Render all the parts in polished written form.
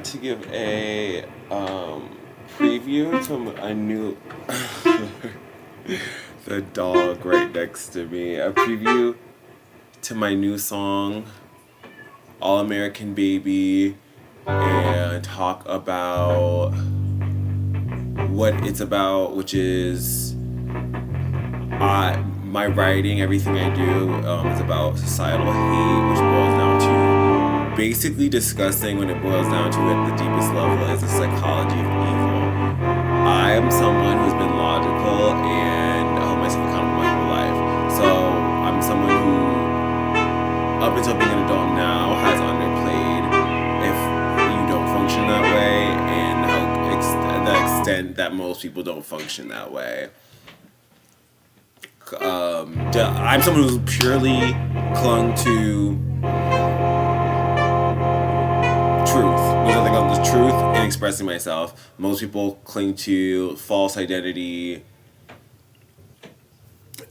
want to give a preview to a new the dog right next to me. A preview to my new song, All American Baby, and talk about what it's about, which is my writing, everything I do is about societal hate, which boils down to basically discussing, when it boils down to it at the deepest level, is the psychology of evil. I am someone who's been logical and held myself accountable my whole life. So I'm someone who, up until being an adult now, has underplayed if you don't function that way, and the extent that most people don't function that way. I'm someone who's purely clung to truth. There's nothing else. The truth in expressing myself. Most people cling to false identity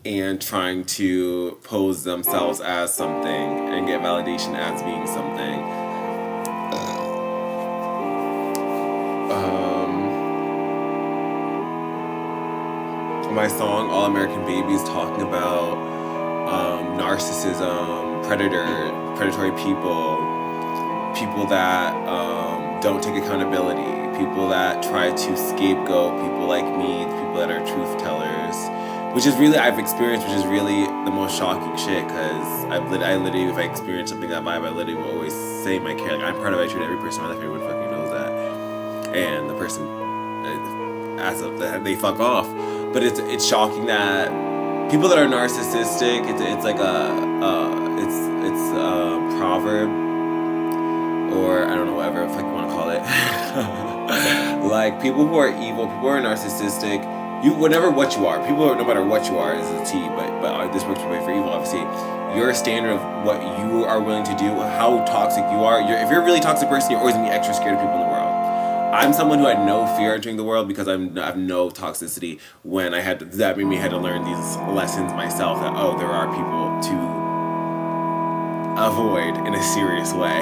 and trying to pose themselves as something and get validation as being something. My song, All American Baby, is talking about narcissism, predatory people that don't take accountability, people that try to scapegoat people like me, people that are truth tellers, which is really, I've experienced, which is really the most shocking shit, because I literally, if I experience something that vibe, I literally will always say in my character, like, I'm proud of, I treat every person in my life, everyone fucking knows that, and the person, they fuck off. But it's shocking that people that are narcissistic, it's like a proverb, or I don't know, whatever the fuck you want to call it. Like, people who are evil, people who are narcissistic, whatever what you are, people, no matter what you are, is a T, but this works for evil, obviously. Your standard of what you are willing to do, how toxic you are, if you're a really toxic person, you're always going to be extra scared of people in the world. I'm someone who had no fear entering the world because I have no toxicity. When that made me had to learn these lessons myself, that there are people to avoid in a serious way.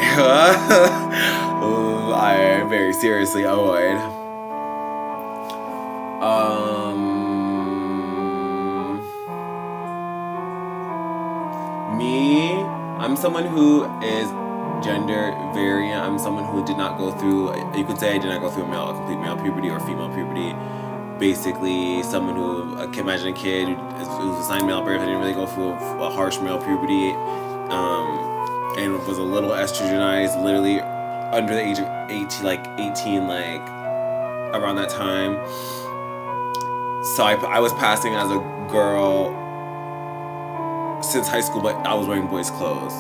I very seriously avoid. I'm someone who is gender variant. I'm someone who did not go through, you could say I did not go through a complete male puberty or female puberty. Basically, someone who, I can imagine a kid who was assigned male birth, I didn't really go through a harsh male puberty, and was a little estrogenized, literally under the age of 18, around that time. So I was passing as a girl since high school, but I was wearing boys' clothes.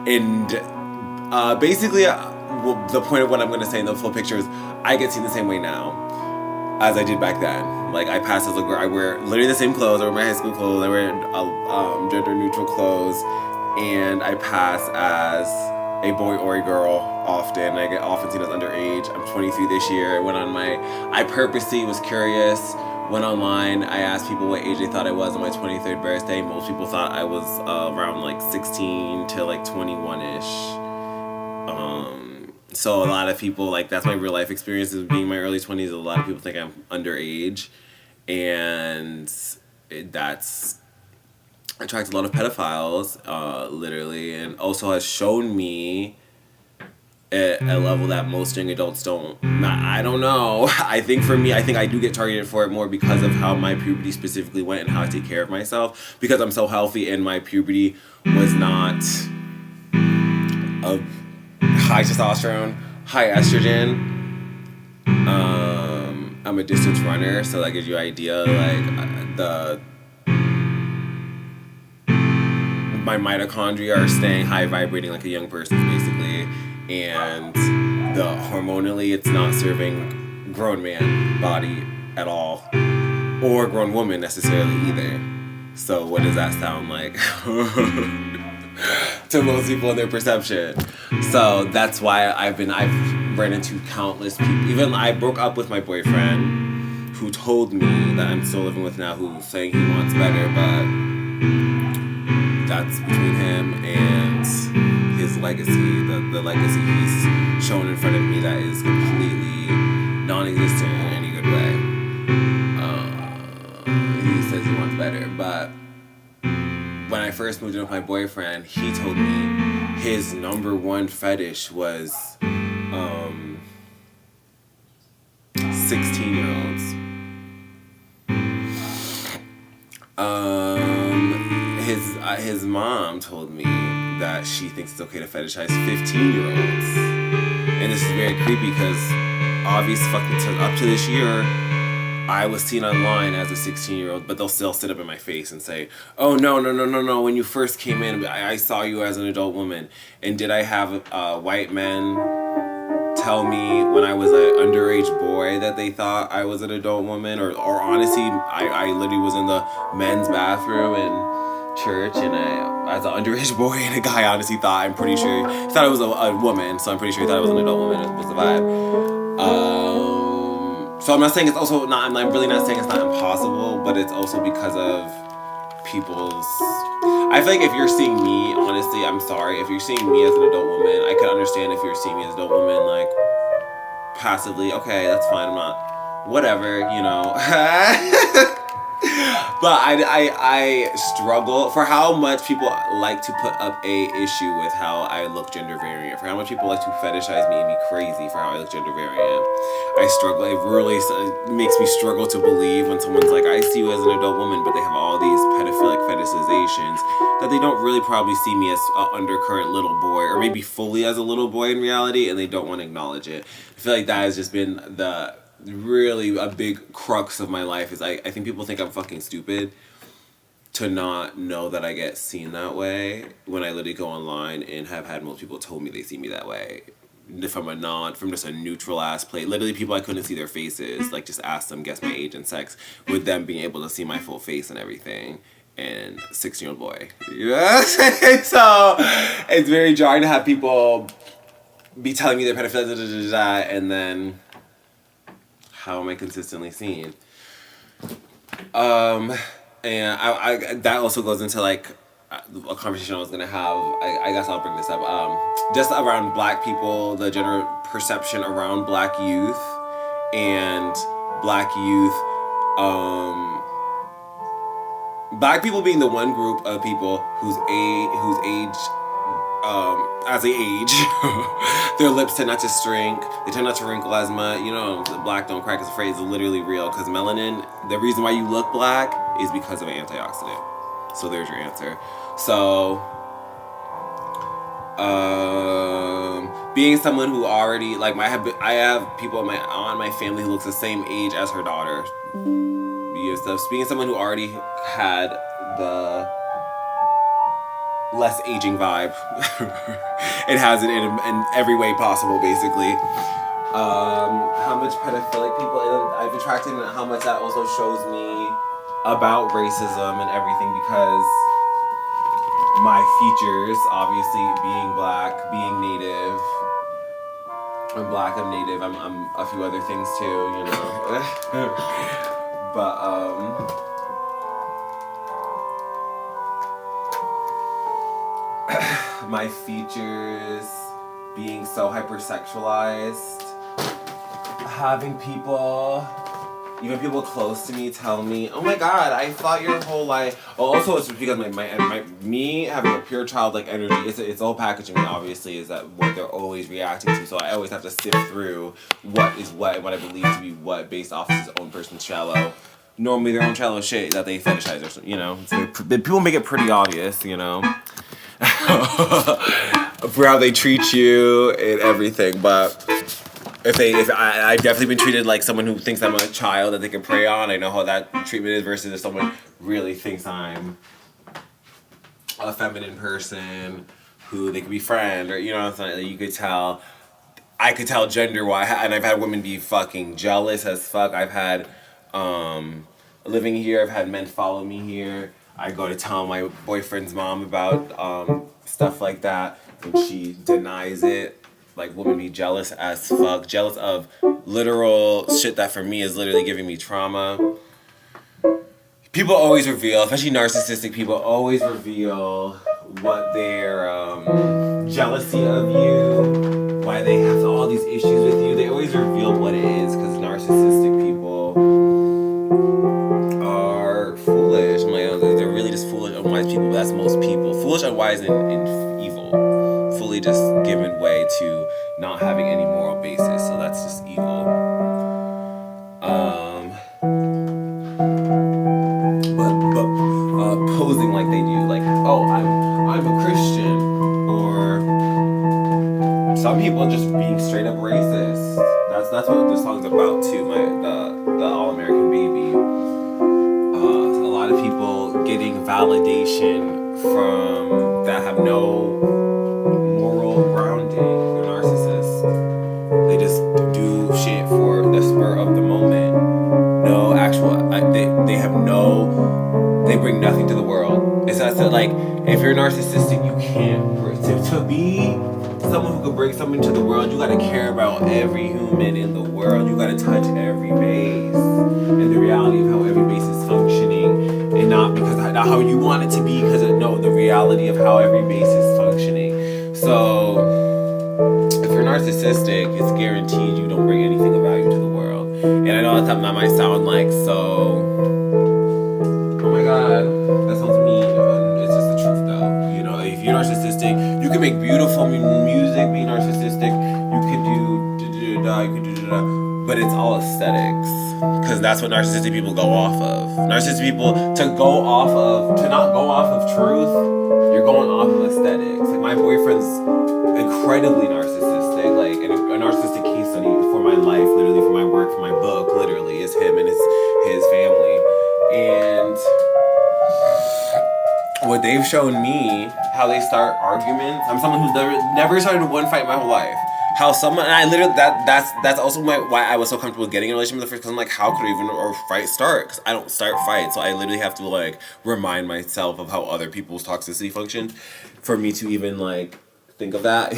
And basically, the point of what I'm going to say in the full picture is I get seen the same way now as I did back then. Like, I pass as a girl, I wear literally the same clothes, I wear my high school clothes, I wear gender neutral clothes, and I pass as a boy or a girl often. I get often seen as underage. I'm 23 this year. I purposely was curious, went online, I asked people what age they thought I was on my 23rd birthday. Most people thought I was around 16 to 21-ish. So a lot of people, that's my real life experience of being in my early 20s. A lot of people think I'm underage, and that's attracts a lot of pedophiles, literally, and also has shown me at a level that most young adults don't. I don't know. I think for me, I do get targeted for it more because of how my puberty specifically went and how I take care of myself. Because I'm so healthy and my puberty was not a high testosterone, high estrogen. I'm a distance runner, so that gives you an idea. My mitochondria are staying high vibrating like a young person's, basically. And hormonally, it's not serving grown man body at all, or grown woman necessarily either. So what does that sound like to most people in their perception? So that's why I've run into countless people. Even I broke up with my boyfriend, who told me, that I'm still living with now, who's saying he wants better, but that's between him and his legacy, the legacy he's shown in front of me that is completely non-existent in any good way. He says he wants better, but when I first moved in with my boyfriend, he told me his number one fetish was 16-year-olds. His mom told me that she thinks it's okay to fetishize 15-year-olds. And this is very creepy because obviously up to this year, I was seen online as a 16-year-old, but they'll still sit up in my face and say, oh, no, when you first came in, I saw you as an adult woman. And did I have white men tell me when I was an underage boy that they thought I was an adult woman? Or honestly, I literally was in the men's bathroom in church, and as an underage boy, and a guy honestly thought, I'm pretty sure, he thought I was a woman, so I'm pretty sure he thought I was an adult woman. It was the vibe. So I'm not saying it's also not, I'm really not saying it's not impossible, but it's also because of people's, I feel like if you're seeing me, honestly, I'm sorry, if you're seeing me as an adult woman, I could understand if you're seeing me as an adult woman, like, passively, okay, that's fine, I'm not, whatever, you know. But I struggle for how much people like to put up a issue with how I look gender variant, for how much people like to fetishize me and be crazy for how I look gender variant. I struggle. It really makes me struggle to believe when someone's like, I see you as an adult woman, but they have all these pedophilic fetishizations that they don't really probably see me as an undercurrent little boy, or maybe fully as a little boy in reality, and they don't want to acknowledge it. I feel like that has just been really a big crux of my life. Is I think people think I'm fucking stupid to not know that I get seen that way when I literally go online and have had most people told me they see me that way. From just a neutral ass place. Literally people I couldn't see their faces, like just ask them, guess my age and sex, with them being able to see my full face and everything. And 16-year-old boy. Yeah. So it's very jarring to have people be telling me they're pedophiles, and then how am I consistently seen? And I that also goes into like a conversation I was gonna have. I guess I'll bring this up. Just around black people, the general perception around black youth and black youth. Black people being the one group of people whose age. As they age, their lips tend not to shrink, they tend not to wrinkle as much. You know, the black don't crack is a phrase is literally real, because melanin, the reason why you look black is because of an antioxidant. So there's your answer. So, being someone who already, like, I have people in my family who looks the same age as her daughter. So being someone who already had the less aging vibe. It has it in every way possible, basically. How much pedophilic people I've attracted, and how much that also shows me about racism and everything, because my features, obviously being black, being native. I'm black, I'm native, I'm a few other things too, you know. But my features being so hypersexualized, having people, even people close to me, tell me, oh my god, I thought your whole life. Well, also it's because me having a pure childlike energy, it's the whole package of me, obviously, is that what they're always reacting to. So I always have to sift through what is what and what I believe to be what based off of his own person's shallow. Normally their own shallow shit that they fetishize or something, you know. People make it pretty obvious, you know. For how they treat you and everything, but I've definitely been treated like someone who thinks I'm a child that they can prey on. I know how that treatment is, versus if someone really thinks I'm a feminine person who they could befriend, or you know what I'm saying. You could tell. I could tell gender wise, and I've had women be fucking jealous as fuck. I've had living here. I've had men follow me here. I go to tell my boyfriend's mom about stuff like that, and she denies it. Like, women be jealous as fuck. Jealous of literal shit that for me is literally giving me trauma. people always reveal, especially narcissistic people, always reveal what their jealousy of you, why they have all these issues with you. They always reveal what it is, because narcissistic people are foolish. I'm like, they're really just foolish, unwise people, but that's most people. Foolish, unwise, and evil. Fully just given way to not having any moral basis, so that's just evil. But posing like they do, like, oh, I'm a Christian, or some people just being straight up racist. That's what this song's about too. The All American Baby. A lot of people getting validation from that have no moral grounding. They're narcissists. They just do shit for the spur of the moment. No actual. They have no. They bring nothing to the world. It's not so, like, if you're narcissistic, you can't. To be someone who could bring something to the world, you gotta care about every human in the world. You gotta touch every base, and the reality of how every base is functioning, and not how you want it to be, because the reality of how every base is functioning. So if you're narcissistic, it's guaranteed you don't bring anything of value to the world. And I know that might sound like so. Oh my god, that sounds mean. It's just the truth, though. You know, if you're narcissistic, you can make beautiful music. Be narcissistic, you can do but it's all aesthetics, because that's what narcissistic people go off of. Narcissistic people, to not go off of truth, you're going off of aesthetics. Like, my boyfriend's incredibly narcissistic, like, and a narcissistic case study for my life, literally, for my work, for my book, literally, is him and his family. And what they've shown me, how they start arguments. I'm someone who's never started one fight in my whole life. How someone, and I literally, that's also why I was so comfortable getting in a relationship with the first, because I'm like, how could a fight start? Because I don't start fights, so I literally have to, like, remind myself of how other people's toxicity function for me to even, like, think of that.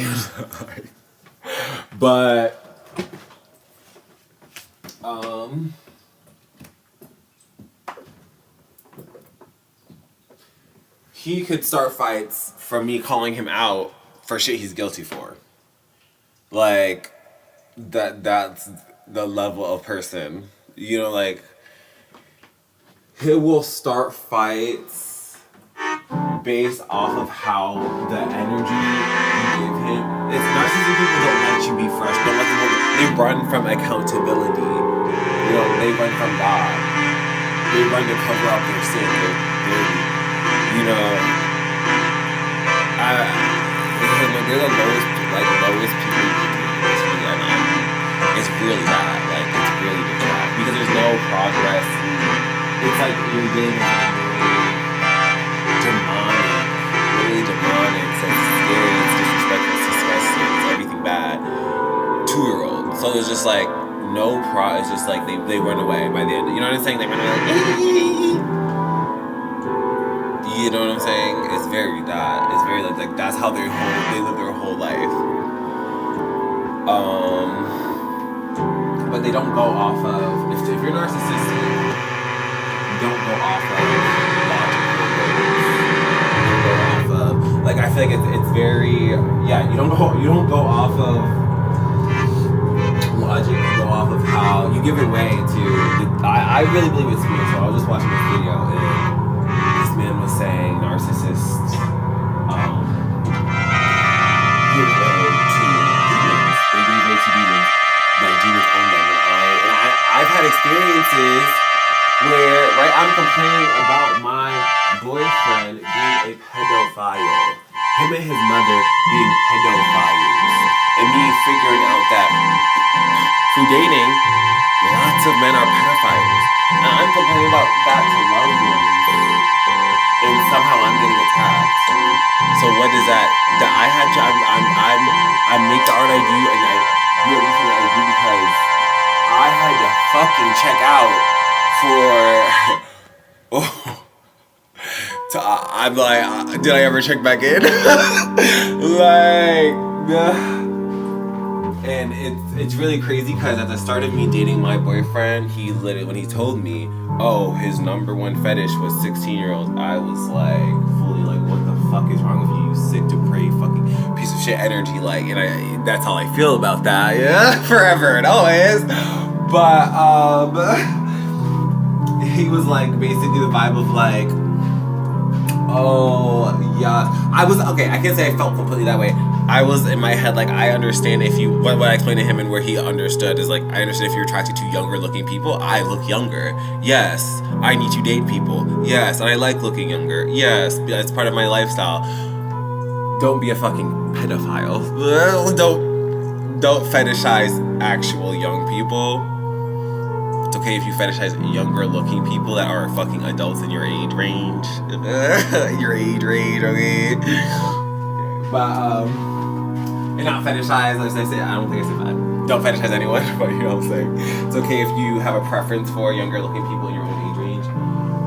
But he could start fights from me calling him out for shit he's guilty for. Like, that's the level of person. You know, like, he will start fights based off of how the energy you give him. It's narcissistic people don't let you be fresh. Don't let them. They run from accountability. You know, they run from God. They run to cover up their sin. You know, they're the lowest people you can do. It's really unhappy. It's really bad. Like, it's really bad. Because there's no progress. It's like you're dealing with a really demonic, so it's scary, it's disrespectful, it's disgusting, it's everything bad. 2-year-old. So it's just like, it's just like they run away by the end. You know what I'm saying? They run away like, you know what I'm saying? It's very that. It's very like that's how they live their whole life. But they don't go off of, if you're narcissistic, you don't go off of logical goals. You don't go off of, like, I feel like it's very, you don't go off of logic, you go off of how you give it way to, I really believe it's spiritual. I was just watching this video and this man was saying narcissists give way to demons. They give way to demons. Like, demons own them. And I've had experiences where, right, I'm complaining about my boyfriend being a pedophile. Him and his mother being pedophiles. And me figuring out that through dating, lots of men are pedophiles. And I'm complaining about that to loved ones. And somehow I'm getting attacked. So what is that? That I had to, I make the art I do, and I do everything that I do because I had to fucking check out for, I'm like, did I ever check back in? Like, And it's really crazy because at the start of me dating my boyfriend, he literally, when he told me, oh, his number one fetish was 16-year-olds, I was like, fully like, what the fuck is wrong with you, you sick, depraved, fucking piece of shit energy, like, and that's how I feel about that, yeah, forever and always. But, he was like, basically the vibe of like, oh, yeah, I can't say I felt completely that way. I was in my head like, I understand if you, what I explained to him and where he understood is like, I understand if you're attracted to younger looking people. I look younger. Yes. I need to date people. Yes. And I like looking younger. Yes. It's part of my lifestyle. Don't be a fucking pedophile. Don't fetishize actual young people. It's okay if you fetishize younger looking people that are fucking adults in your age range. Your age range, okay? But, and not fetishize, as I say, I don't think I said that. Don't fetishize anyone, but you know what I'm saying? It's okay if you have a preference for younger looking people in your own age range.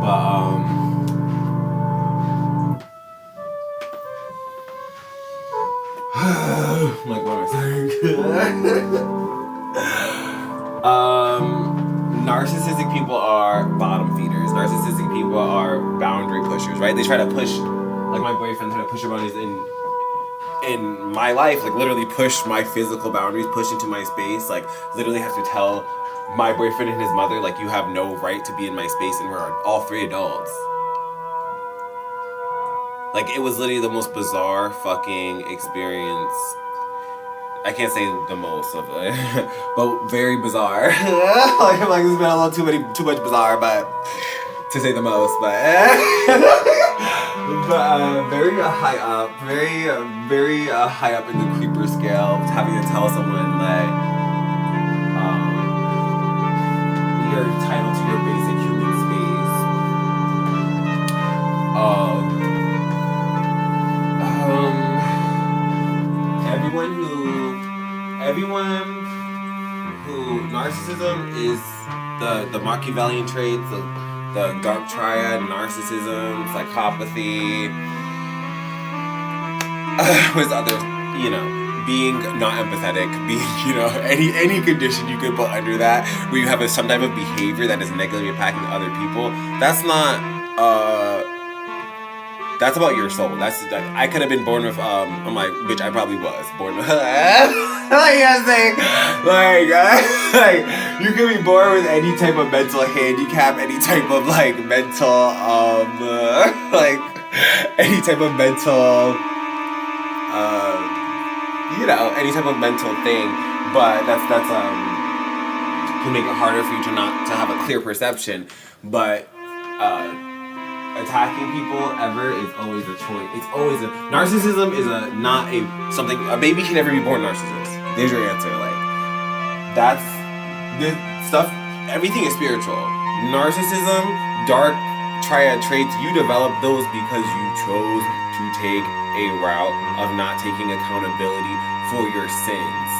But, like, what am I saying? Narcissistic people are bottom feeders. Narcissistic people are boundary pushers, right? They try to push, like my boyfriend tried to push her boundaries in my life, like literally push my physical boundaries, push into my space, like literally have to tell my boyfriend and his mother, like, you have no right to be in my space, and we're all 3 adults. Like, it was literally the most bizarre fucking experience. I can't say the most of it, but very bizarre. Like, I'm like, this has been a little too much bizarre, but to say the most, but but very high up, very high up in the creeper scale, having to tell someone that you're entitled to your basic human space. Everyone who narcissism is the Machiavellian traits, the dark triad, narcissism, psychopathy, with other, you know, being not empathetic, being, you know, any condition you could put under that, where you have some type of behavior that is negatively impacting other people. That's not that's about your soul. I could have been born with I'm like, bitch, I probably was born with like I'm saying, like you can be born with any type of mental handicap, any type of like mental like any type of mental you know, any type of mental thing, but that's can make it harder for you to have a clear perception. But attacking people ever is always a choice. It's always narcissism is not something. A baby can never be born narcissist. There's your answer. Like, that's this stuff. Everything is spiritual. Narcissism, dark triad traits. You develop those because you chose to take a route of not taking accountability for your sins.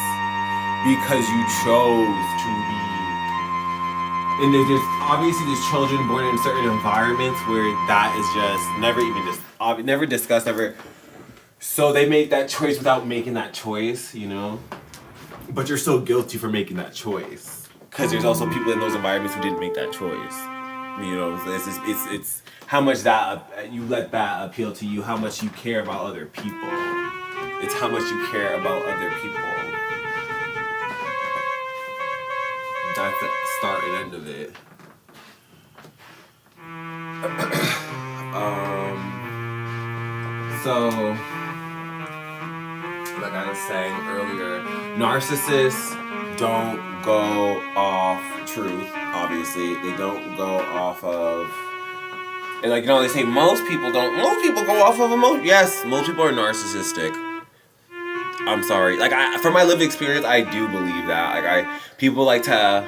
Because you chose to be. And there's obviously there's children born in certain environments where that is just never discussed, never. So they make that choice without making that choice, you know. But you're still guilty for making that choice, because there's also people in those environments who didn't make that choice. You know, it's how much that you let that appeal to you, how much you care about other people. It's how much you care about other people. That's the start and end of it. So, like I was saying earlier, narcissists don't go off truth, obviously. They don't go off of... And like, you know, they say most people go off of emotion. Yes, most people are narcissistic. I'm sorry. Like, from my lived experience, I do believe that. Like, people like to...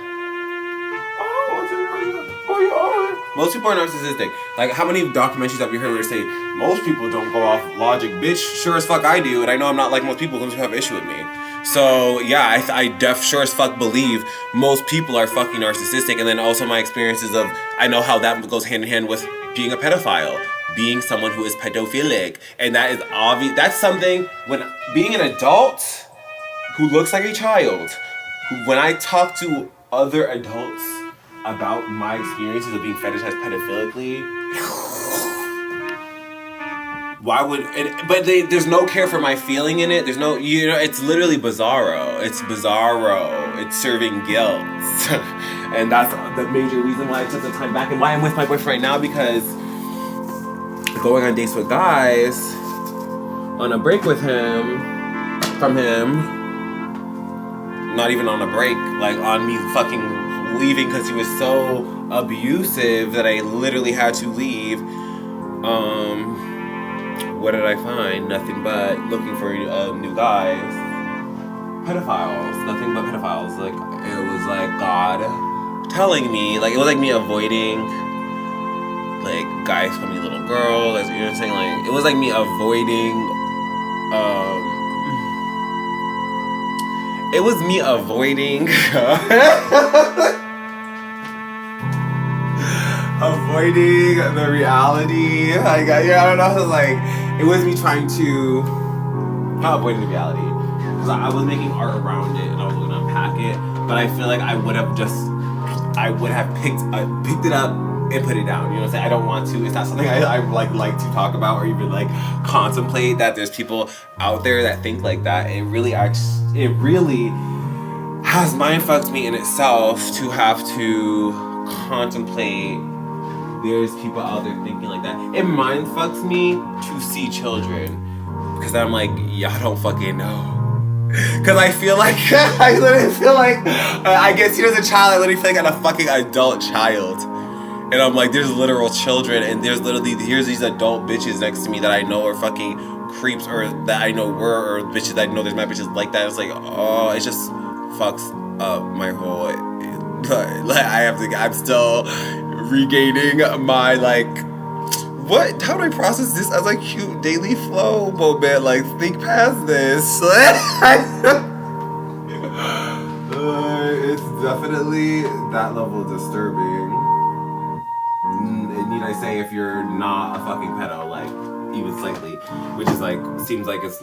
Most people are narcissistic. Like, how many documentaries have you heard where they say, most people don't go off logic? Bitch, sure as fuck I do, and I know I'm not like most people because you have an issue with me. So, yeah, I sure as fuck believe most people are fucking narcissistic, and then also my experiences of, I know how that goes hand in hand with being a pedophile, being someone who is pedophilic, and that is obvious. That's something, when being an adult, who looks like a child, who, when I talk to other adults about my experiences of being fetishized pedophilically, why would, there's no care for my feeling in it. There's no, it's literally bizarro. It's bizarro. It's serving guilt. And that's the major reason why I took the time back and why I'm with my boyfriend right now, because going on dates with guys, on a break with him, from him, not even on a break, like on me fucking leaving because he was so abusive that I literally had to leave. What did I find? Nothing but looking for new guys. Pedophiles. Nothing but pedophiles. Like, it was like God telling me, like, it was like me avoiding, like, guys call me little girl, like, you know what I'm saying? Like, it was like me avoiding, it was me avoiding, avoiding the reality. Like, I don't know, like, it was me trying to, not avoiding the reality, because I was making art around it, and I was going to unpack it, but I feel like I would have picked it up and put it down. You know what I'm saying? I don't want to. It's not something I like to talk about or even like contemplate, that there's people out there that think like that. It really has mind fucked me in itself to have to contemplate there's people out there thinking like that. It mind fucks me to see children, because I'm like, y'all don't fucking know. Because I feel like, I literally feel like, I get seen as a child, I literally feel like I'm a fucking adult child. And I'm like, there's literal children, and here's these adult bitches next to me that I know are fucking creeps, or that I know were, or bitches that I know there's mad bitches like that. It's like, oh, it just fucks up my whole, like, I'm still regaining my, like, how do I process this as a cute daily flow moment? Like, think past this. It's definitely that level disturbing. Need I say, if you're not a fucking pedo, like, even slightly, which is like, seems like it's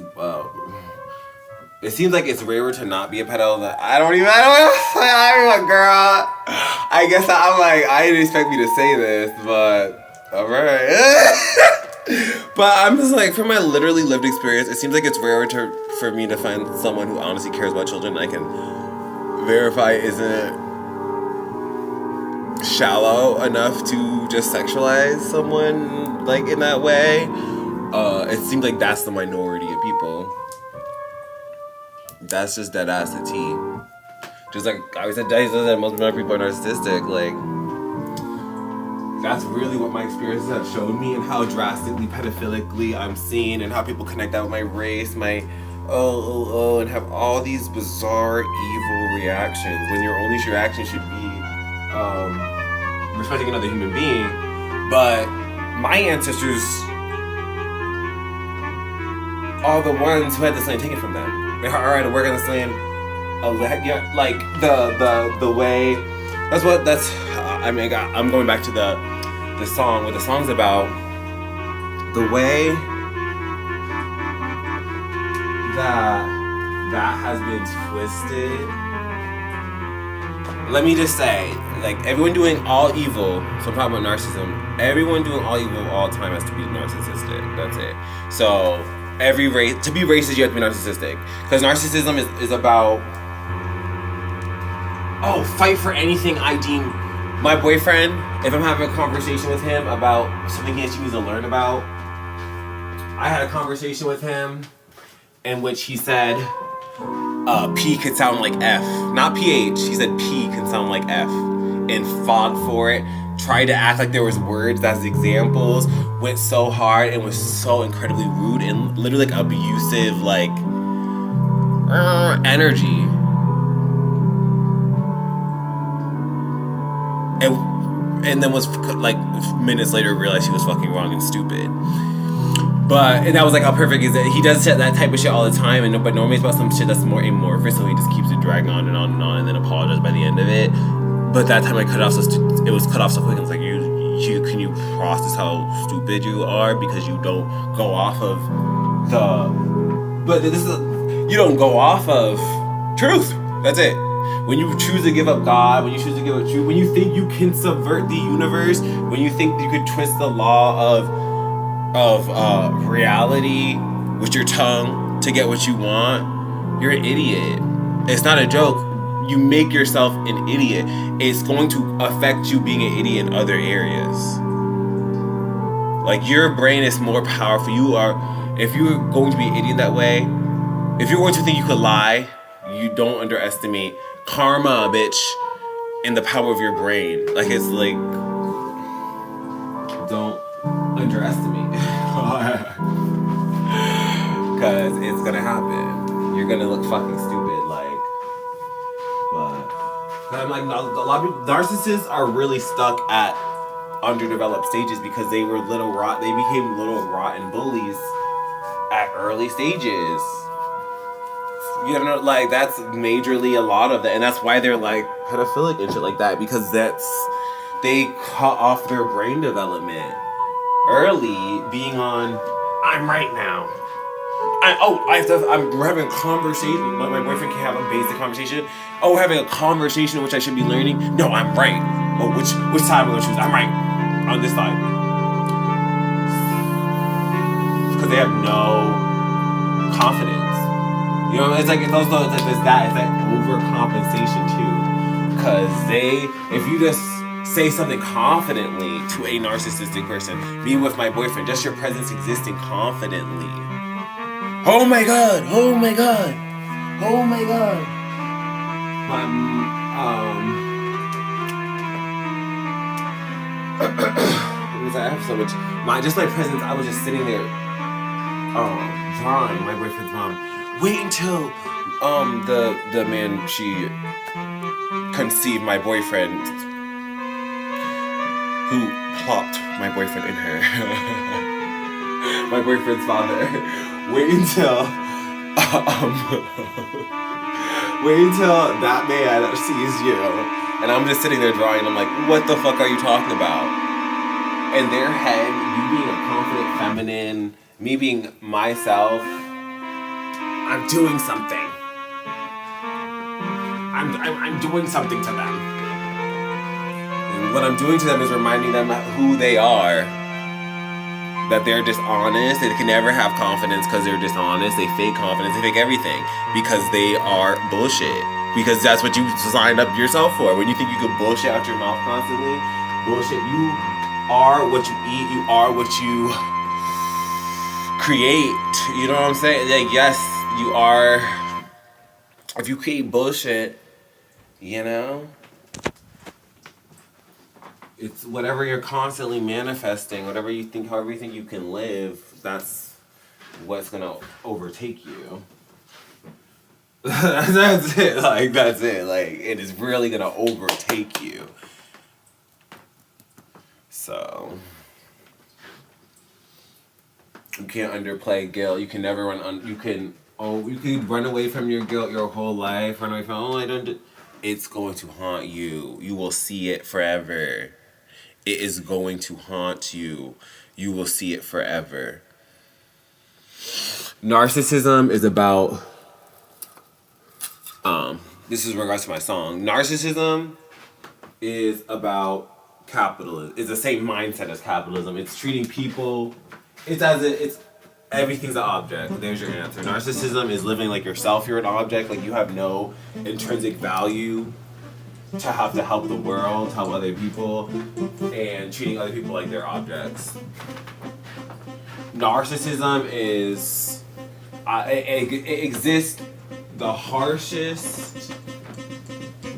rarer to not be a pedo. That I'm a girl. I guess I'm like, I didn't expect me to say this, but alright. But I'm just like, from my literally lived experience, it seems like it's rarer for me to find someone who honestly cares about children I can verify isn't shallow enough to just sexualize someone, like, in that way. It seems like that's the minority of people. That's just dead ass the tea. Just like I always said, most people are narcissistic. Like, that's really what my experiences have shown me, and how drastically pedophilically I'm seen, and how people connect that with my race, my and have all these bizarre evil reactions, when your only reaction should be respecting another human being. But my ancestors are the ones who had this land taken from them. They are alright to work on this land. Like the way. I'm going back to the song. What the song's about. The way that has been twisted. Let me just say, like, everyone doing all evil, so I'm talking about narcissism, everyone doing all evil all the time has to be narcissistic. That's it. So, to be racist, you have to be narcissistic. Because narcissism is about, fight for anything I deem. My boyfriend, if I'm having a conversation with him about something he needs to learn about, I had a conversation with him in which he said, P could sound like F. Not PH. He said P can sound like F. And fought for it. Tried to act like there was words as examples. Went so hard and was so incredibly rude and literally like abusive, like, energy. And then was, like, minutes later realized he was fucking wrong and stupid. And that was like how perfect is it. He does that type of shit all the time, but normally it's about some shit that's more amorphous, so he just keeps it dragging on and on and on, and then apologizes by the end of it. But that time it was cut off so quick. I was like, can you process how stupid you are, because you don't go off of you don't go off of Truth. That's it. When you choose to give up God, when you choose to give up truth, when you think you can subvert the universe, when you think you can twist the law of reality with your tongue to get what you want, you're an idiot. It's not a joke. You make yourself an idiot. It's going to affect you being an idiot in other areas. Like, your brain is more powerful. If you're going to be an idiot that way, if you're going to think you could lie, you don't underestimate karma, bitch, and the power of your brain. Like, it's like, don't underestimate. Because it's gonna happen. You're gonna look fucking stupid, like, but I'm like, a lot of people, narcissists are really stuck at underdeveloped stages because they became little rotten bullies at early stages. You know, like, that's majorly a lot of that, and that's why they're like pedophilic and shit like that, because they cut off their brain development early, being on, I'm right now. We're having a conversation. My boyfriend can have a basic conversation. Oh, we're having a conversation in which I should be learning. No, I'm right. Oh, which side we're gonna choose? I'm right on this side. Because they have no confidence. You know, it's like there's that. It's like overcompensation too. Because if you just say something confidently to a narcissistic person, me with my boyfriend, just your presence existing confidently. Oh my god! Oh my god! Oh my god! I have so much. My presence. I was just sitting there, drawing my boyfriend's mom. Wait until the man she conceived, my boyfriend, who plopped my boyfriend in her. My boyfriend's father. Wait until that man sees you. And I'm just sitting there drawing, and I'm like, what the fuck are you talking about? In their head, you being a confident feminine, me being myself, I'm doing something. I'm doing something to them. And what I'm doing to them is reminding them who they are. That they're dishonest. They can never have confidence because they're dishonest. They fake confidence. They fake everything because they are bullshit. Because that's what you signed up yourself for. When you think you can bullshit out your mouth constantly, bullshit. You are what you eat. You are what you create. You know what I'm saying? Like, yes, you are. If you create bullshit, you know, it's whatever you're constantly manifesting, however you think you can live, that's what's gonna overtake you. That's it. Like, it is really gonna overtake you. So you can't underplay guilt. You can never run. You can run away from your guilt your whole life. Run away from I don't. It's going to haunt you. You will see it forever. It is going to haunt you. You will see it forever. Narcissism is about. This is in regards to my song. Narcissism is about capitalism. It's the same mindset as capitalism. It's treating people. It's everything's an object. There's your answer. Narcissism is living like yourself. You're an object. Like, you have no intrinsic value to have to help the world, help other people, and treating other people like they're objects. Narcissism is it exists the harshest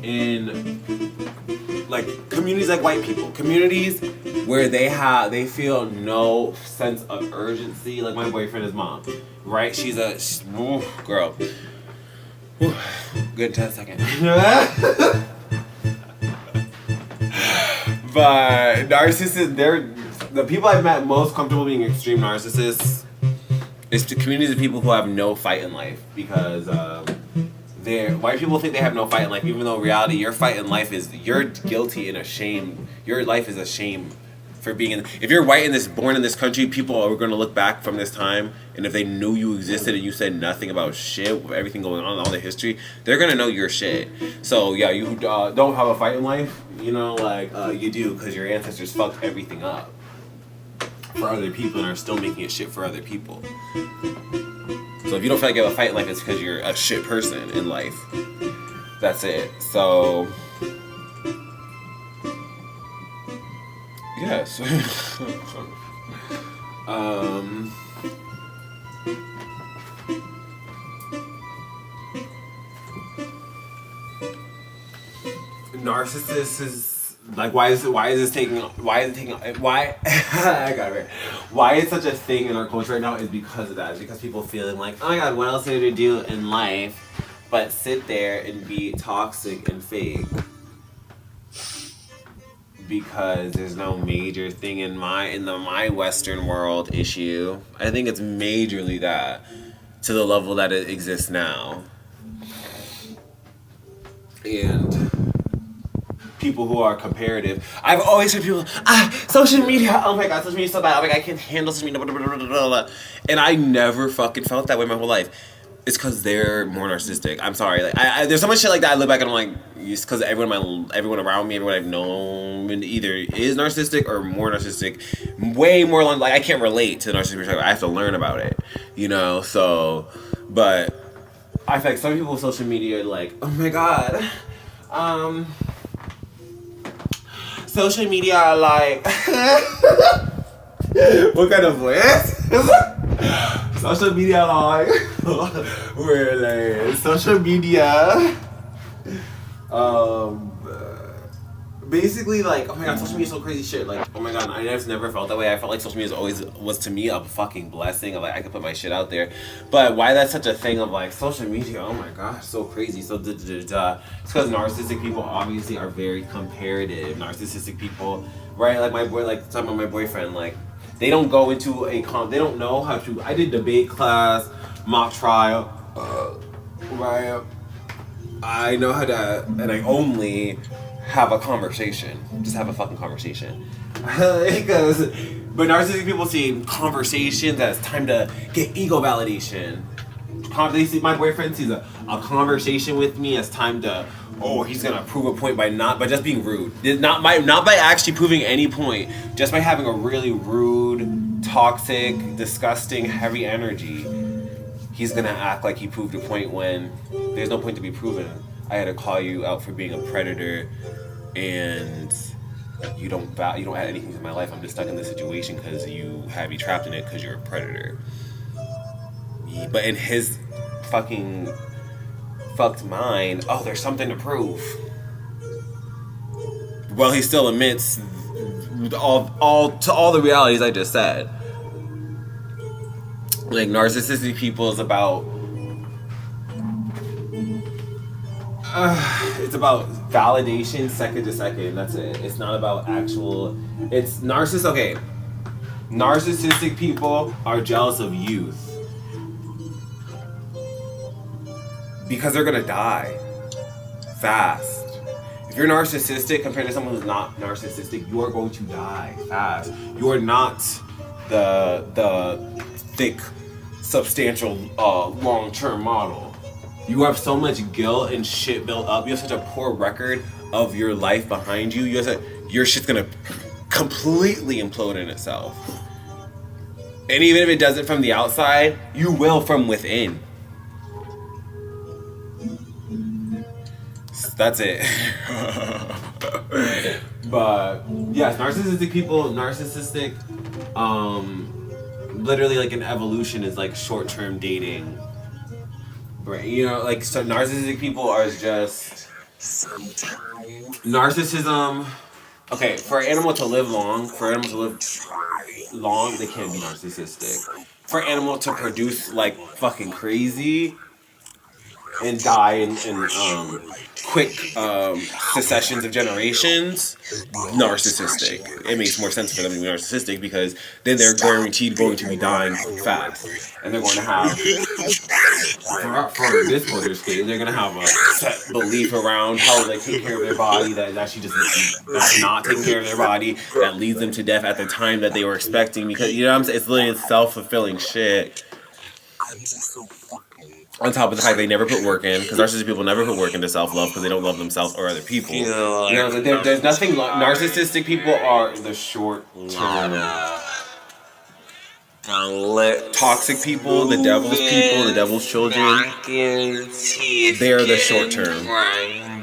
in like communities like white people, communities where they feel no sense of urgency. Like my boyfriend, his mom, right? She's a girl. Good 10 seconds. But narcissists, the people I've met most comfortable being extreme narcissists is to communities of people who have no fight in life, because white people think they have no fight in life, even though in reality your fight in life is you're guilty and ashamed. Your life is a shame for being in. If you're white and born in this country, people are going to look back from this time, and if they knew you existed and you said nothing about shit, with everything going on, all the history, they're going to know your shit. So yeah, you don't have a fight in life, you know, like you do, because your ancestors fucked everything up for other people and are still making it shit for other people. So if you don't feel like you have a fight in life, it's because you're a shit person in life. That's it. So yes. Narcissist is like, why is it taking why it's such a thing in our culture right now is because of that. It's because people feeling like, oh my god, what else are there to do in life but sit there and be toxic and fake. Because there's no major thing in my Western world issue. I think it's majorly that, to the level that it exists now. And people who are comparative. I've always heard people, social media, oh my god, social media is so bad, oh my god, I can't handle social media, blah, blah, blah, blah, blah. And I never fucking felt that way my whole life. It's because they're more narcissistic. I'm sorry. Like, there's so much shit like that I look back and I'm like, it's because everyone around me, everyone I've known, either is narcissistic or more narcissistic. Way more like, I can't relate to the narcissistic perspective. I have to learn about it, you know? So, but I feel like some people with social media are like, oh my god, social media, like, what kind of voice? Social media, like, we're like, social media, basically, like, oh my god, social media is so crazy shit. Like, oh my god, I just never felt that way. I felt like social media was to me a fucking blessing of like I could put my shit out there. But why that's such a thing of like social media? Oh my gosh, so crazy. So It's because narcissistic people obviously are very comparative. Narcissistic people, right? Like talking about my boyfriend, like they don't go into they don't know how to. I did debate class, mock trial, right? I know how to, and I only have a conversation. Just have a fucking conversation. Because, but narcissistic people see conversations as time to get ego validation. They see my boyfriend sees a conversation with me as time to, oh, he's gonna prove a point by just being rude. Not by actually proving any point, just by having a really rude, toxic, disgusting, heavy energy. He's gonna act like he proved a point when there's no point to be proven. I had to call you out for being a predator, and you don't add anything to my life. I'm just stuck in this situation because you had me trapped in it because you're a predator. But in his fucking fucked mind, oh, there's something to prove. Well, he still admits all the realities I just said. Like, narcissistic people is about it's about validation second to second. That's it. It's not about actual. It's narcissist. Okay, narcissistic people are jealous of youth because they're gonna die fast. If you're narcissistic compared to someone who's not narcissistic, you are going to die fast. You are not the thick, substantial, long-term model. You have so much guilt and shit built up. You have such a poor record of your life behind you. Your shit's gonna completely implode in itself. And even if it doesn't from the outside, you will from within. That's it. But yes, narcissistic people, literally like an evolution is like short-term dating. Right, you know, like, so narcissistic people are just narcissism. Okay, for an animal to live long, they can't be narcissistic. For an animal to produce like fucking crazy, and die in quick successions of generations, narcissistic. It makes more sense for them to be narcissistic because then they're guaranteed going to be dying fast. And they're going to have, for this culture's case, they're going to have a set belief around how they take care of their body that is actually that's not taking care of their body, that leads them to death at the time that they were expecting. Because, you know what I'm saying? It's literally self-fulfilling shit. On top of the fact they never put work in, because narcissistic people never put work into self-love because they don't love themselves or other people. You know, there's nothing. Narcissistic people are the short-term. Toxic people, the devil's people, the devil's children, they're the short term,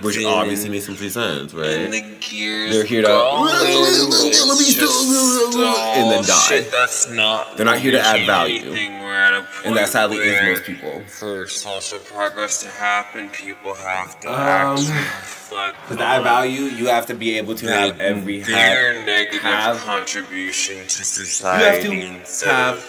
which obviously makes complete sense, right? They're here to and then die. They're not here to add value, and that sadly is most people. For social progress to happen, people have to because to add value, you have to be able to have their negative contribution to society. You have to have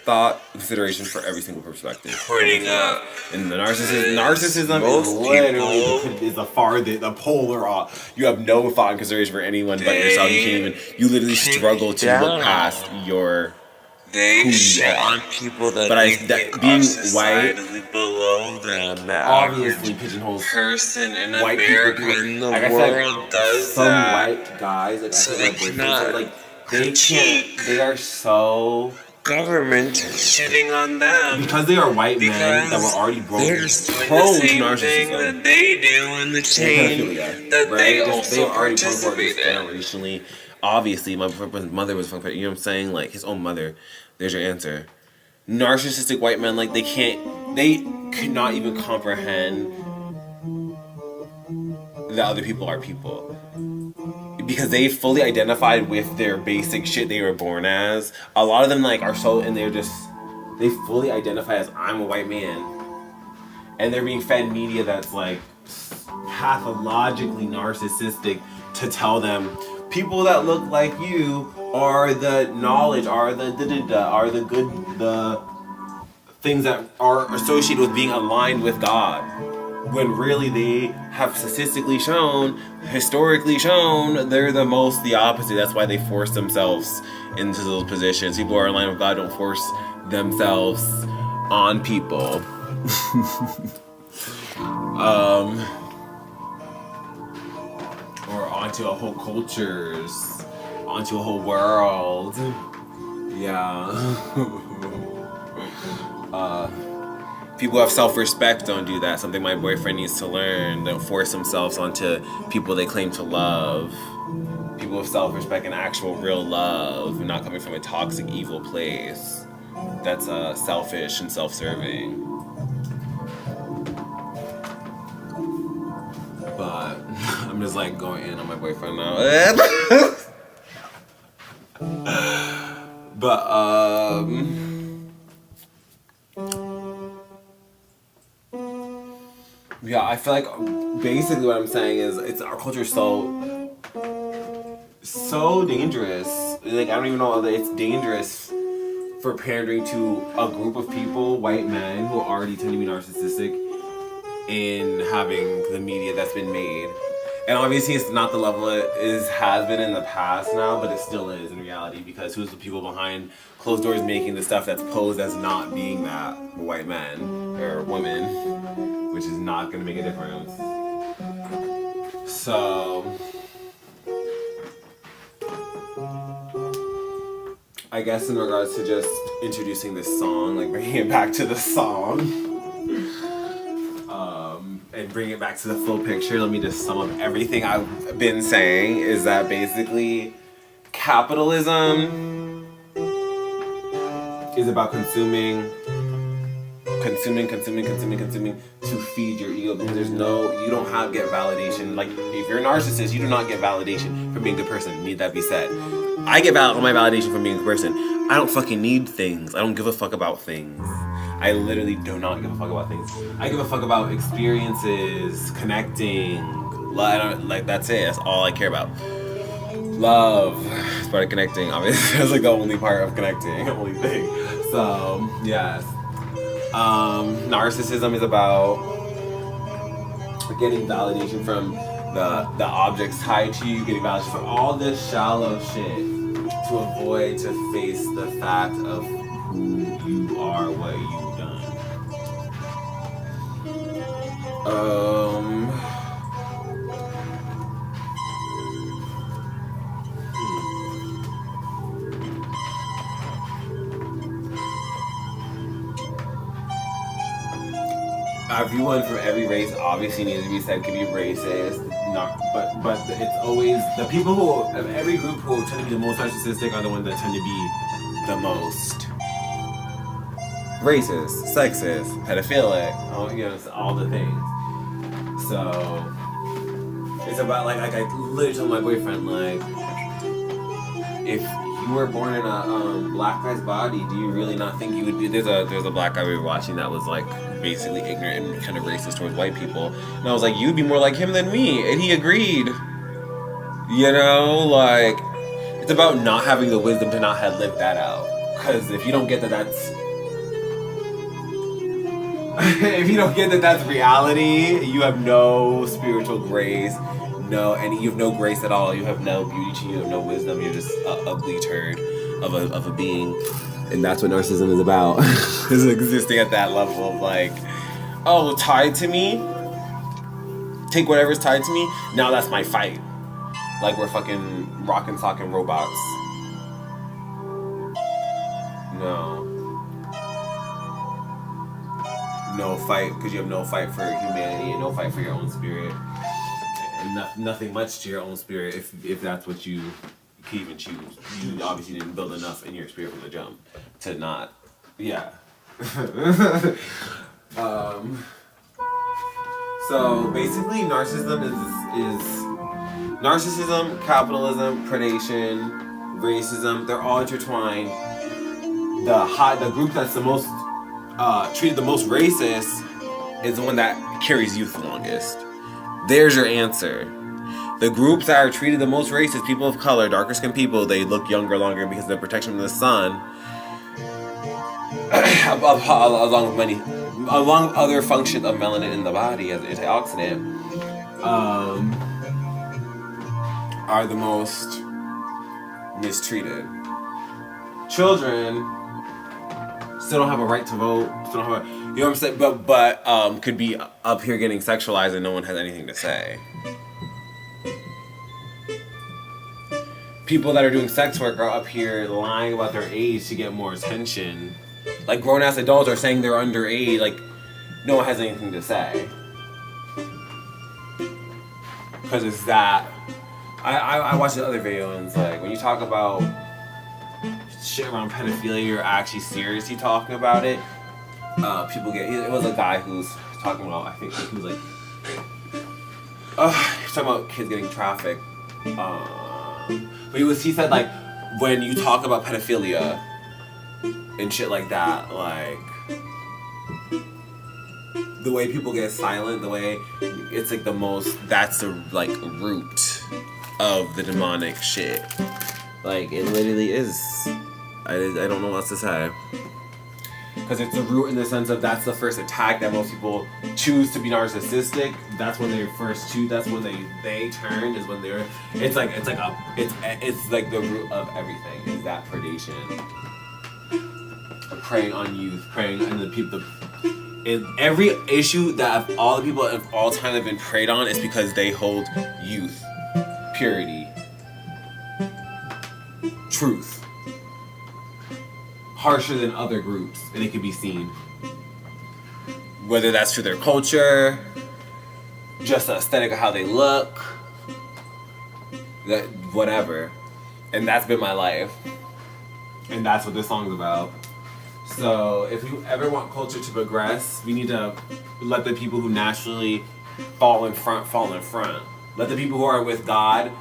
thought, consideration for every single perspective. Pointing up. And the narcissism is literally the polar off. You have no thought and consideration for anyone but yourself. You literally struggle to look past your. They shit on people that being white below them, obviously pigeonholes person in white America people. in the world does some that. White guys, So they cannot they can't. They are so government shitting on them because they are white men that were already broken. They're just doing the same thing that they do in the chain that they also participate in. Generationally. Obviously, my mother was from, you know what I'm saying? Like, his own mother. There's your answer. Narcissistic white men, like, they cannot even comprehend that other people are people. Because they fully identified with their basic shit they were born as. A lot of them, like, are so, and they fully identify as, I'm a white man. And they're being fed media that's, like, pathologically narcissistic to tell them, people that look like you are the knowledge, are the are the good, the things that are associated with being aligned with God. When really they have statistically shown, historically shown, they're the opposite. That's why they force themselves into those positions. People who are aligned with God don't force themselves on people. Or onto a whole cultures, onto a whole world. Yeah. People who have self-respect don't do that. Something my boyfriend needs to learn. Don't force themselves onto people they claim to love. People with self-respect and actual real love, not coming from a toxic, evil place. That's selfish and self-serving. But I'm just like going in on my boyfriend now. But yeah, I feel like basically what I'm saying is our culture is so dangerous. Like, I don't even know that it's dangerous for pandering to a group of people, white men who already tend to be narcissistic, in having the media that's been made. And obviously it's not the level it has been in the past now, but it still is in reality, because who's the people behind closed doors making the stuff that's posed as not being that? White men or women, which is not going to make a difference. So I guess in regards to just introducing this song, like bringing it back to the song, and bring it back to the full picture, let me just sum up everything I've been saying, is that basically capitalism is about consuming to feed your ego, because you don't get validation. Like, if you're a narcissist, you do not get validation from being a good person. Need that be said. I get my validation from being a good person. I don't fucking need things. I don't give a fuck about things. I literally do not give a fuck about things. I give a fuck about experiences, connecting, like that's it. That's all I care about. Love is part of connecting. Obviously, that's like the only part of connecting, the only thing. So yes, narcissism is about getting validation from the objects tied to you, getting validation from all this shallow shit to avoid to face the fact of who you are, what you've done. Everyone from every race obviously needs to be said could be racist, but it's always the people who of every group who tend to be the most narcissistic are the ones that tend to be the most racist, sexist, pedophilic, all the things. So it's about like I literally told my boyfriend, like, if you were born in a black guy's body, do you really not think you would be? There's a black guy we were watching that was like basically ignorant and kind of racist towards white people, and I was like, you'd be more like him than me, and he agreed. Like, it's about not having the wisdom to not have lived that out. Because if you don't get that that's reality, you have no spiritual grace, you have no grace at all. You have no beauty to you, you have no wisdom. You're just an ugly turd of a being, and that's what narcissism is about. Is existing at that level of like, oh, tied to me. Take whatever's tied to me. Now that's my fight. Like we're fucking rock and sock and robots. No fight, because you have no fight for humanity and no fight for your own spirit, and nothing much to your own spirit if that's what you can even choose. You obviously didn't build enough in your spirit from the jump to not, So basically, narcissism is narcissism, capitalism, predation, racism. They're all intertwined. The group that's the most treated the most racist is the one that carries youth the longest. There's your answer. The groups that are treated the most racist, people of color, darker skinned people, they look younger longer because of the protection from the sun. Along with other functions of melanin in the body as an antioxidant, are the most mistreated. Children still don't have a right to vote. Still don't have you know what I'm saying? But could be up here getting sexualized and no one has anything to say. People that are doing sex work are up here lying about their age to get more attention. Like grown ass adults are saying they're underage. Like no one has anything to say. Because it's that. I watched the other video and it's like when you talk about shit around pedophilia, you're actually seriously talking about it. People get. It was a guy who was talking about. I think he was like. He was talking about kids getting trafficked. But he said like when you talk about pedophilia and shit like that, like the way people get silent, the way it's like the most. That's the like root of the demonic shit. Like it literally is. I don't know what else to say. Because it's the root in the sense of that's the first attack that most people choose to be narcissistic. That's when they first choose. That's when they turn. Is when they're. It's like the root of everything. Is that predation? Preying on youth, preying on the people. Every issue that all the people of all time have been preyed on is because they hold youth, purity, truth. Harsher than other groups, and it can be seen. Whether that's through their culture, just the aesthetic of how they look, that whatever. And that's been my life. And that's what this song's about. So if you ever want culture to progress, we need to let the people who naturally fall in front. Let the people who are with God.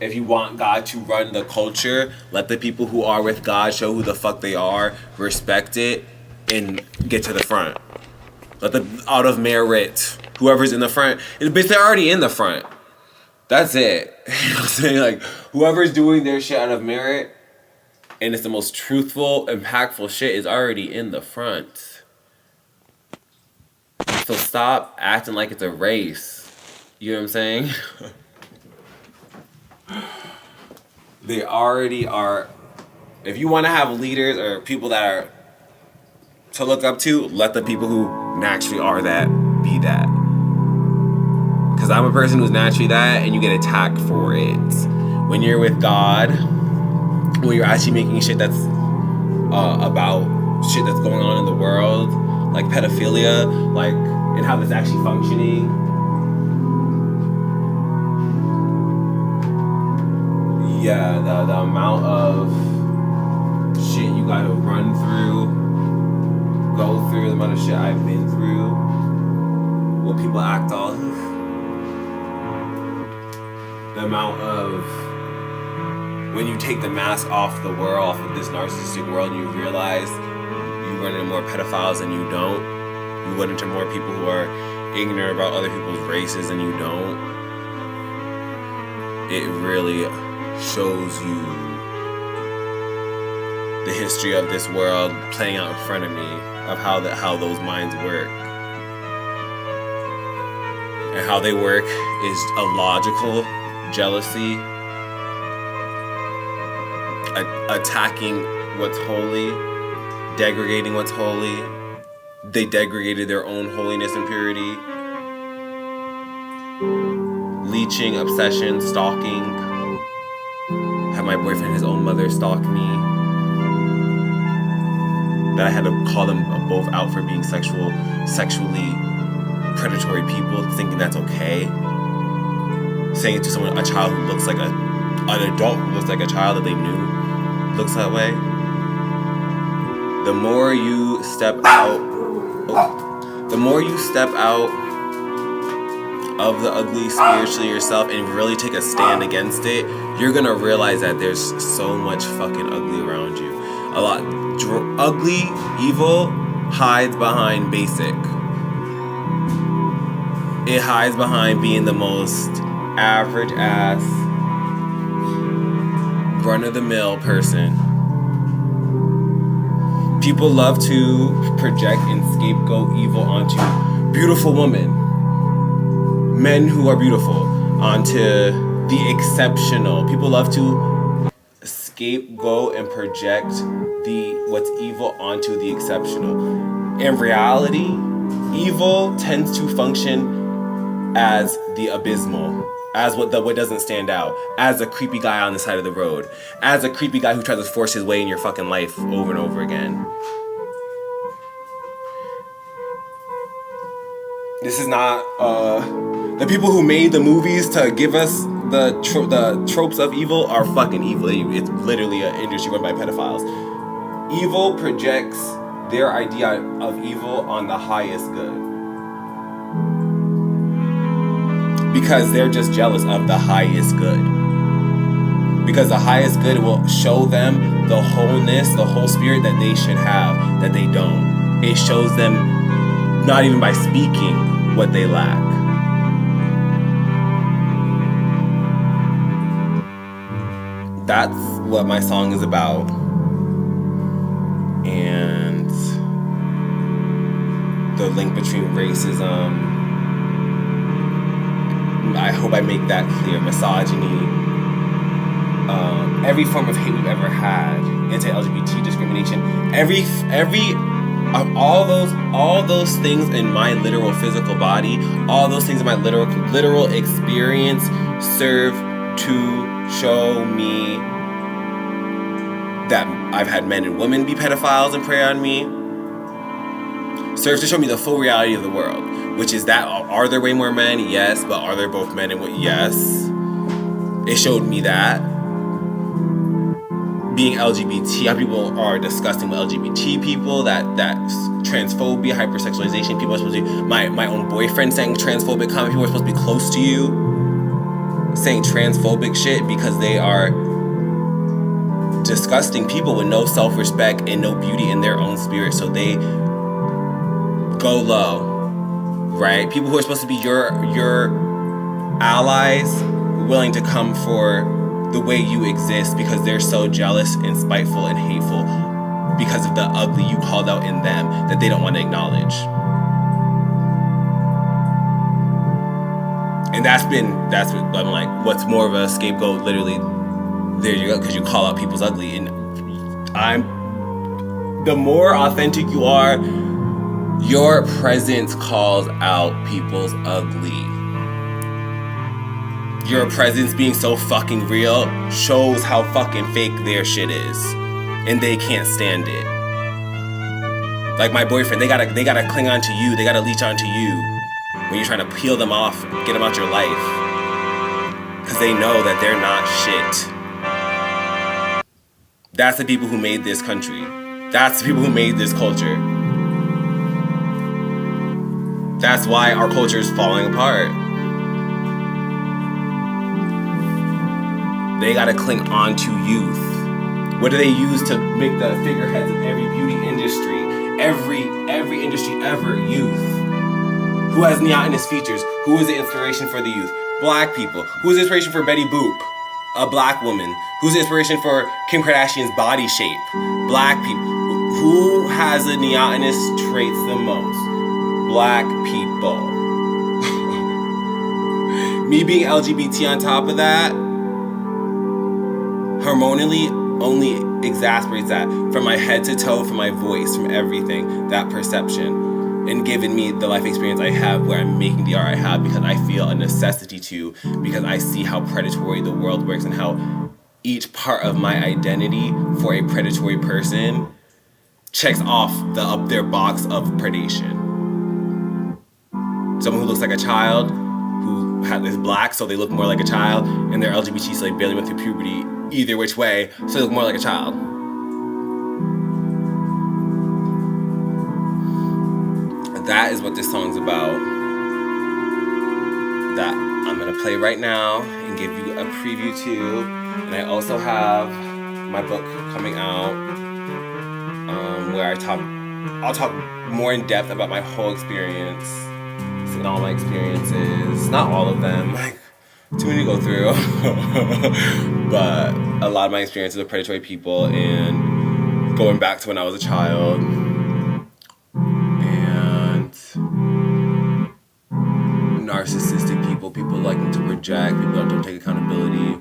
If you want God to run the culture, let the people who are with God show who the fuck they are, respect it, and get to the front. Let the out of merit, whoever's in the front, they're already in the front. That's it. You know what I'm saying? Like, whoever's doing their shit out of merit, and it's the most truthful, impactful shit, is already in the front. So stop acting like it's a race. You know what I'm saying? They already are. If you want to have leaders or people that are to look up to, let the people who naturally are that be that. Because I'm a person who's naturally that, and you get attacked for it. When you're with God, when you're actually making shit that's about shit that's going on in the world, like pedophilia, like, and how that's actually functioning. Yeah, the amount of shit you gotta run through, go through, the amount of shit I've been through, what people act all, the amount of, when you take the mask off the world, off of this narcissistic world, and you realize you run into more pedophiles than you don't, you run into more people who are ignorant about other people's races than you don't, it really shows you the history of this world playing out in front of me, of how those minds work. And how they work is a logical jealousy, attacking what's holy, degrading what's holy. They degraded their own holiness and purity. Leeching, obsession, stalking. Have my boyfriend, his own mother, stalk me. That I had to call them both out for being sexually predatory people, thinking that's okay. Saying it to someone, a child who looks like an adult who looks like a child that they knew looks that way. The more you step out, of the ugly spiritually yourself and really take a stand against it, you're gonna realize that there's so much fucking ugly around you. A lot ugly, evil hides behind basic. It hides behind being the most average ass, run of the mill person. People love to project and scapegoat evil onto beautiful women, men who are beautiful, onto the exceptional. People love to scapegoat and project what's evil onto the exceptional. In reality, evil tends to function as the abysmal, as what doesn't stand out, as a creepy guy on the side of the road, as a creepy guy who tries to force his way in your fucking life over and over again. This is not the people who made the movies to give us the tropes of evil are fucking evil. It's literally an industry run by pedophiles. Evil projects their idea of evil on the highest good. Because they're just jealous of the highest good. Because the highest good will show them the wholeness, the whole spirit that they should have, that they don't. It shows them, not even by speaking, what they lack. That's what my song is about. And the link between racism, I hope I make that clear, misogyny, every form of hate we've ever had, anti-LGBT discrimination, all those things in my literal physical body, all those things in my literal experience serve to show me that I've had men and women be pedophiles and prey on me. Serves to show me the full reality of the world, which is that are there way more men? Yes, but are there both men and women? Yes. It showed me that. Being LGBT, how people are disgusting with LGBT people, that's transphobia, hypersexualization. People are supposed to be, my own boyfriend saying transphobic comments, people are supposed to be close to you saying transphobic shit because they are disgusting people with no self-respect and no beauty in their own spirit, so they go low, right? People who are supposed to be your allies, willing to come for the way you exist because they're so jealous and spiteful and hateful because of the ugly you called out in them that they don't want to acknowledge. And that's what I'm like, what's more of a scapegoat? Literally, there you go, because you call out people's ugly. And the more authentic you are, your presence calls out people's ugly. Your presence being so fucking real shows how fucking fake their shit is. And they can't stand it. Like my boyfriend, they gotta cling on to you, they gotta leech onto you when you're trying to peel them off, get them out your life. Because they know that they're not shit. That's the people who made this country. That's the people who made this culture. That's why our culture is falling apart. They gotta cling on to youth. What do they use to make the figureheads of every beauty industry? Every industry ever, youth. Who has neotenous features? Who is the inspiration for the youth? Black people. Who is the inspiration for Betty Boop? A black woman. Who's the inspiration for Kim Kardashian's body shape? Black people. Who has the neotenous traits the most? Black people. Me being LGBT on top of that, hormonally only exasperates that, from my head to toe, from my voice, from everything, that perception, and giving me the life experience I have where I'm making the art I have because I feel a necessity to, because I see how predatory the world works and how each part of my identity for a predatory person checks off their box of predation. Someone who looks like a child, who is black, so they look more like a child, and they're LGBT, so they barely went through puberty either which way, so they look more like a child. That is what this song's about. That I'm gonna play right now and give you a preview to. And I also have my book coming out, where I'll talk more in depth about my whole experience. And all my experiences, not all of them, like too many to go through, but a lot of my experiences with predatory people and going back to when I was a child and narcissistic people liking to project, people that don't take accountability.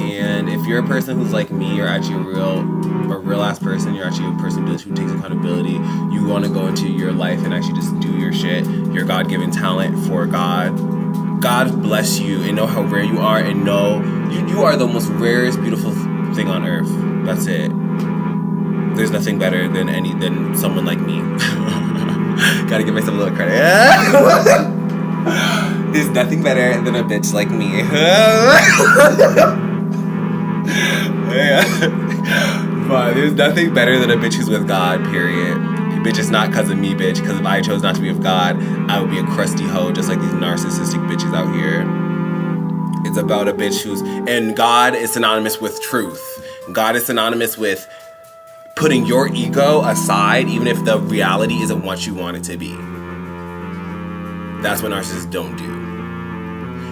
And if you're a person who's like me, you're actually a real ass person, you're actually a person who takes accountability, you want to go into your life and actually just do your shit, your God-given talent for God. God bless you, and know how rare you are, and know you are the most rarest, beautiful thing on earth. That's it. There's nothing better than someone like me. Gotta give myself a little credit. There's nothing better than a bitch like me. But there's nothing better than a bitch who's with God, period. Bitch, it's not because of me, bitch. Because if I chose not to be with God, I would be a crusty hoe, just like these narcissistic bitches out here. It's about a bitch and God is synonymous with truth. God is synonymous with putting your ego aside, even if the reality isn't what you want it to be. That's what narcissists don't do.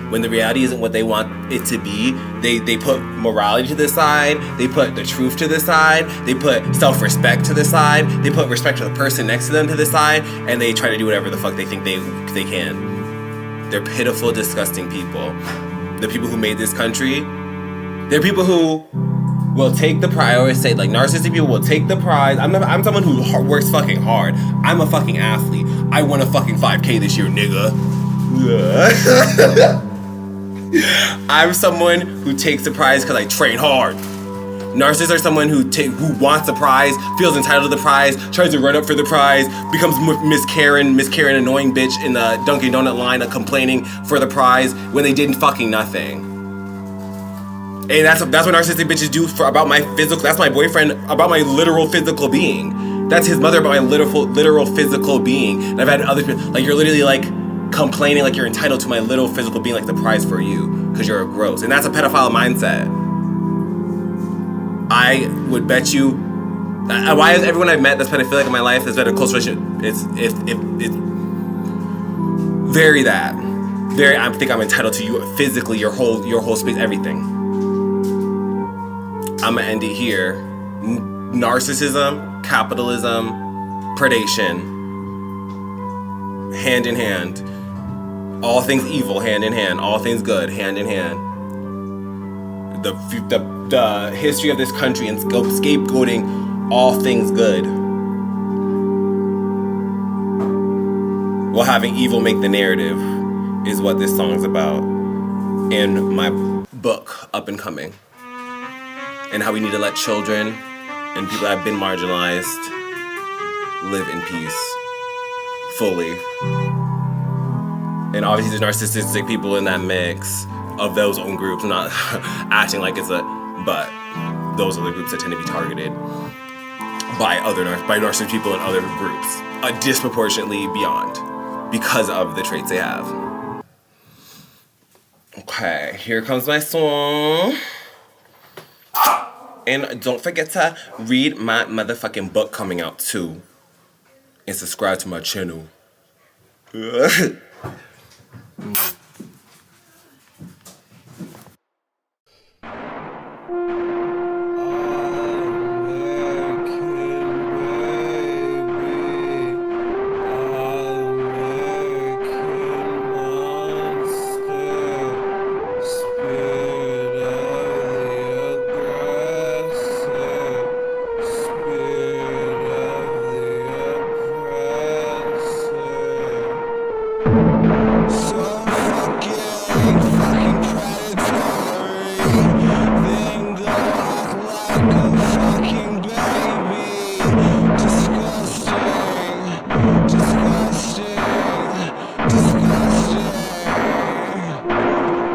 When the reality isn't what they want it to be, they put morality to the side, they put the truth to the side, they put self-respect to the side, they put respect for the person next to them to the side, and they try to do whatever the fuck they think they can. They're pitiful, disgusting people. The people who made this country, they're people who will take the prize. I always say, like, narcissistic people will take the prize. I'm someone who works fucking hard. I'm a fucking athlete. I won a fucking 5K this year, nigga. I'm someone who takes the prize because I train hard. Narcissists are someone who wants the prize, feels entitled to the prize, tries to run up for the prize, becomes Miss Karen, annoying bitch in the Dunkin' Donut line, complaining for the prize when they did fucking nothing. And that's what narcissistic bitches do about my physical. That's my boyfriend about my literal physical being. That's his mother about my literal physical being. And I've had other people, like, you're literally like complaining like you're entitled to my literal physical being, like the prize for you, because you're gross. And that's a pedophile mindset. I would bet you, why is everyone I've met that's pedophilic in my life has been a close relationship? It's very that. Very, I think I'm entitled to you physically, your whole space, everything. I'm gonna end it here. Narcissism, capitalism, predation, hand in hand. All things evil, hand in hand. All things good, hand in hand. The history of this country and scapegoating all things good, while having evil make the narrative, is what this song's about. In my book, Up and Coming. And how we need to let children and people that have been marginalized live in peace, fully. And obviously there's narcissistic people in that mix of those own groups, not acting like it's but those are the groups that tend to be targeted by narcissistic people in other groups, disproportionately beyond, because of the traits they have. Okay, here comes my song. And don't forget to read my motherfucking book coming out too. And subscribe to my channel.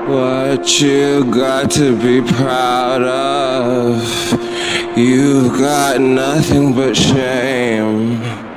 What you got to be proud of? You've got nothing but shame.